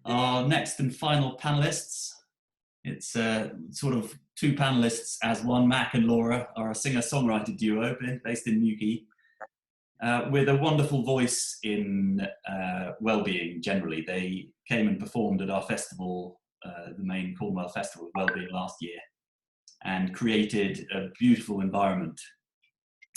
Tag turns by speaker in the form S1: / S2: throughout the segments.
S1: Our next and final panelists, it's sort of two panelists as one. Mac and Laura are a singer-songwriter duo based in Newquay, with a wonderful voice in well-being generally. They came and performed at our festival, the main Cornwall Festival of Wellbeing last year, and created a beautiful environment.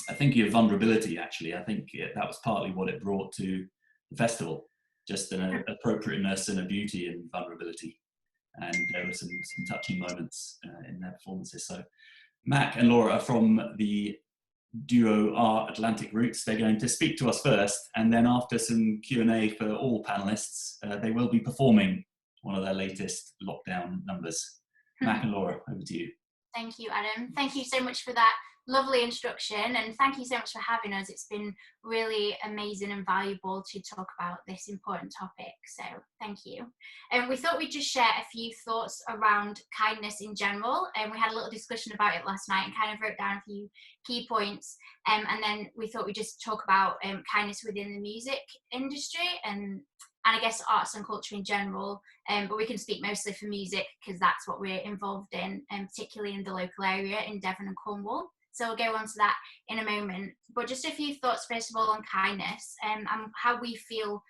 S1: I think of vulnerability, actually. I think that was partly what it brought to the festival, just an appropriateness and a beauty and vulnerability. And there were some touching moments in their performances. So Mac and Laura are from the duo Our Atlantic Roots. They're going to speak to us first, and then after some Q&A for all panelists, they will be performing one of their latest lockdown numbers. Mac and Laura, over to you.
S2: Thank you, Adam. Thank you so much for that lovely introduction, and thank you so much for having us. It's been really amazing and valuable to talk about this important topic, so thank you. And we thought we'd just share a few thoughts around kindness in general, and we had a little discussion about it last night and kind of wrote down a few key points, and then we thought we'd just talk about kindness within the music industry and I guess arts and culture in general, but we can speak mostly for music because that's what we're involved in, particularly in the local area in Devon and Cornwall. So we'll go on to that in a moment. But just a few thoughts, first of all, on kindness and how we feel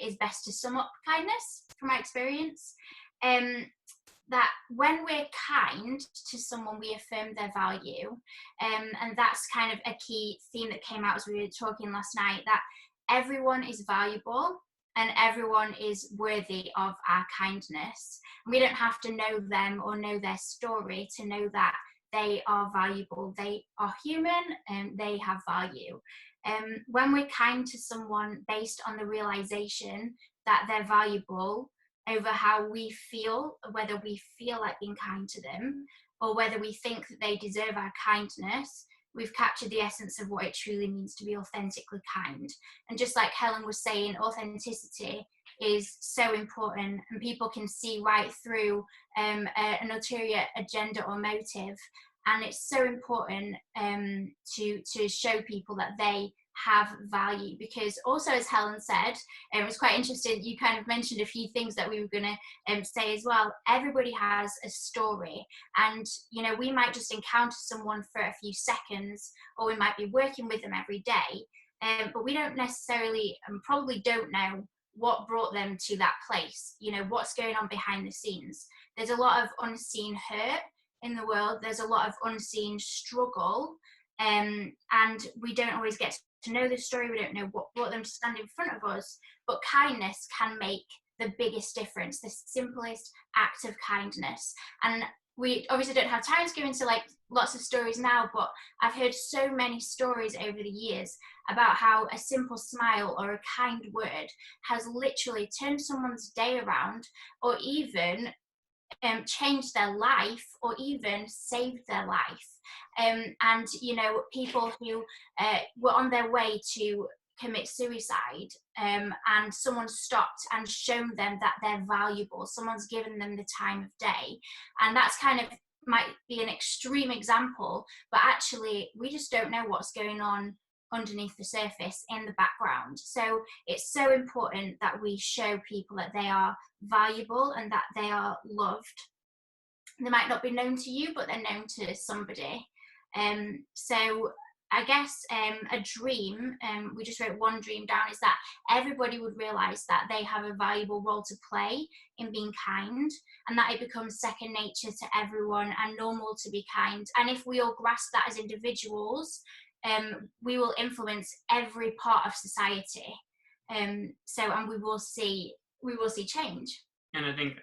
S2: is best to sum up kindness from my experience. That when we're kind to someone, we affirm their value. And that's kind of a key theme that came out as we were talking last night, that everyone is valuable and everyone is worthy of our kindness. We don't have to know them or know their story to know that they are valuable. They are human and they have value. When we're kind to someone based on the realization that they're valuable over how we feel, whether we feel like being kind to them or whether we think that they deserve our kindness, we've captured the essence of what it truly means to be authentically kind. And just like Helen was saying, authenticity is so important and people can see right through an ulterior agenda or motive. And it's so important to show people that they have value, because also, as Helen said, it was quite interesting, you kind of mentioned a few things that we were going to say as well. Everybody has a story, and you know, we might just encounter someone for a few seconds, or we might be working with them every day, but we don't necessarily and probably don't know what brought them to that place, you know, what's going on behind the scenes. There's a lot of unseen hurt in the world, there's a lot of unseen struggle, and we don't always get to know the story, we don't know what brought them to stand in front of us, but kindness can make the biggest difference, the simplest act of kindness. And we obviously don't have time to go into like lots of stories now, but I've heard so many stories over the years about how a simple smile or a kind word has literally turned someone's day around, or even changed their life, or even saved their life. And you know, people who were on their way to commit suicide, and someone stopped and shown them that they're valuable, someone's given them the time of day. And that's kind of might be an extreme example, but actually we just don't know what's going on underneath the surface in the background. So it's so important that we show people that they are valuable and that they are loved. They might not be known to you, but they're known to somebody. So I guess a dream, we just wrote one dream down, is that everybody would realise that they have a valuable role to play in being kind, and that it becomes second nature to everyone and normal to be kind. And if we all grasp that as individuals, we will influence every part of society. And we will see change.
S3: And I think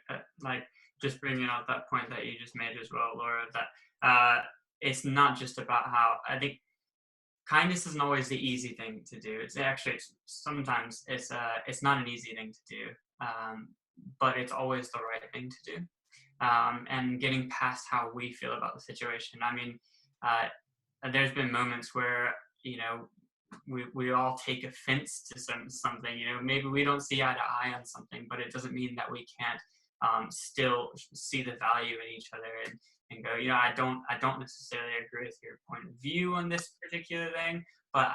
S3: like just bringing out that point that you just made as well, Laura, that it's not just about how, I think kindness isn't always the easy thing to do. Sometimes it's not an easy thing to do, but it's always the right thing to do. And getting past how we feel about the situation. I mean, there's been moments where, you know, we all take offense to something, you know, maybe we don't see eye to eye on something, but it doesn't mean that we can't still see the value in each other and go, you know, I don't necessarily agree with your point of view on this particular thing, but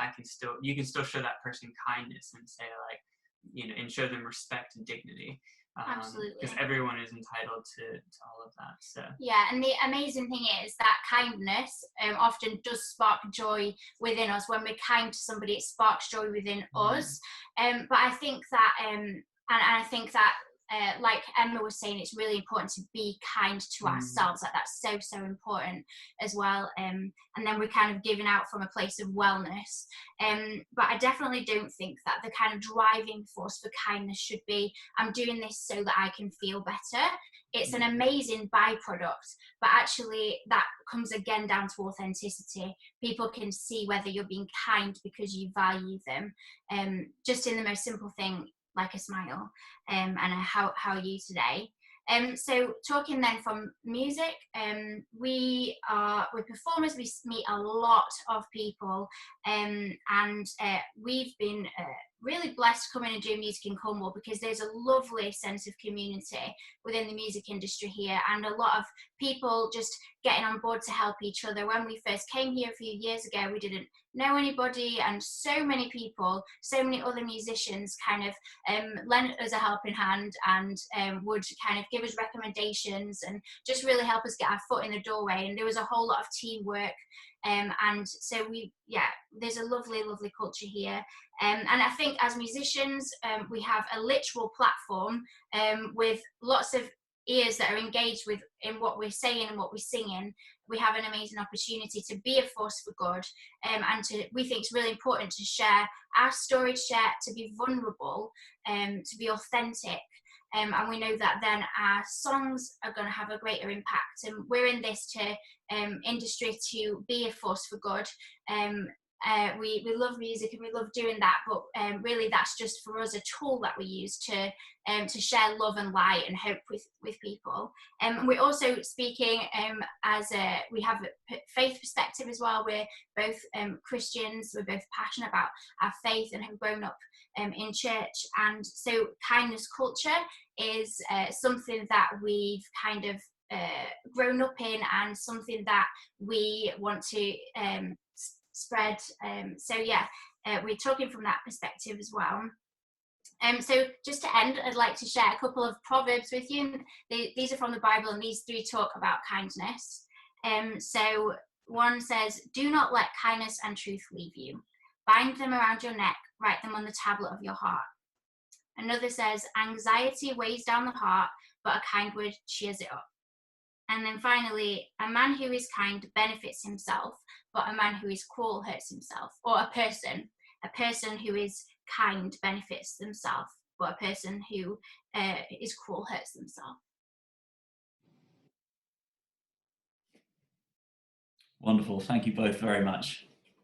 S3: you can still show that person kindness and say, like, and show them respect and dignity.
S2: Absolutely.
S3: Because everyone is entitled to all of that. So
S2: yeah, and the amazing thing is that kindness often does spark joy within us. When we're kind to somebody, it sparks joy within us. But I think that and I think that like Emma was saying, it's really important to be kind to ourselves. Like that's so important as well. And then we're kind of giving out from a place of wellness. But I definitely don't think that the kind of driving force for kindness should be, I'm doing this so that I can feel better. It's an amazing byproduct, but actually that comes again down to authenticity. People can see whether you're being kind because you value them, just in the most simple thing, like a smile. And how are you today? So talking then from music, we're performers, we meet a lot of people, and we've been really blessed coming and doing music in Cornwall, because there's a lovely sense of community within the music industry here, and a lot of people just getting on board to help each other. When we first came here a few years ago, we didn't know anybody, and so many people, so many other musicians kind of lent us a helping hand, and would kind of give us recommendations and just really help us get our foot in the doorway. And there was a whole lot of teamwork, and so there's a lovely culture here. And I think as musicians, we have a literal platform with lots of ears that are engaged in what we're saying and what we're singing. We have an amazing opportunity to be a force for good, and we think it's really important to share our story, to be vulnerable, to be authentic. And we know that then our songs are going to have a greater impact. And we're in this industry to be a force for good. We love music and we love doing that, but really that's just for us a tool that we use to share love and light and hope with people. And we're also speaking we have a faith perspective as well. We're both Christians. We're both passionate about our faith and have grown up in church. And so kindness culture is something that we've kind of grown up in, and something that we want to spread. We're talking from that perspective as well. So just to end, I'd like to share a couple of proverbs with you. These are from the Bible, and these three talk about kindness. So one says, "Do not let kindness and truth leave you. Bind them around your neck, write them on the tablet of your heart." Another says, "Anxiety weighs down the heart, but a kind word cheers it up." And then finally, "A man who is kind benefits himself, but a man who is cruel hurts himself." Or a person who is kind benefits themselves, but a person who is cruel hurts themselves.
S1: Wonderful. Thank you both very much.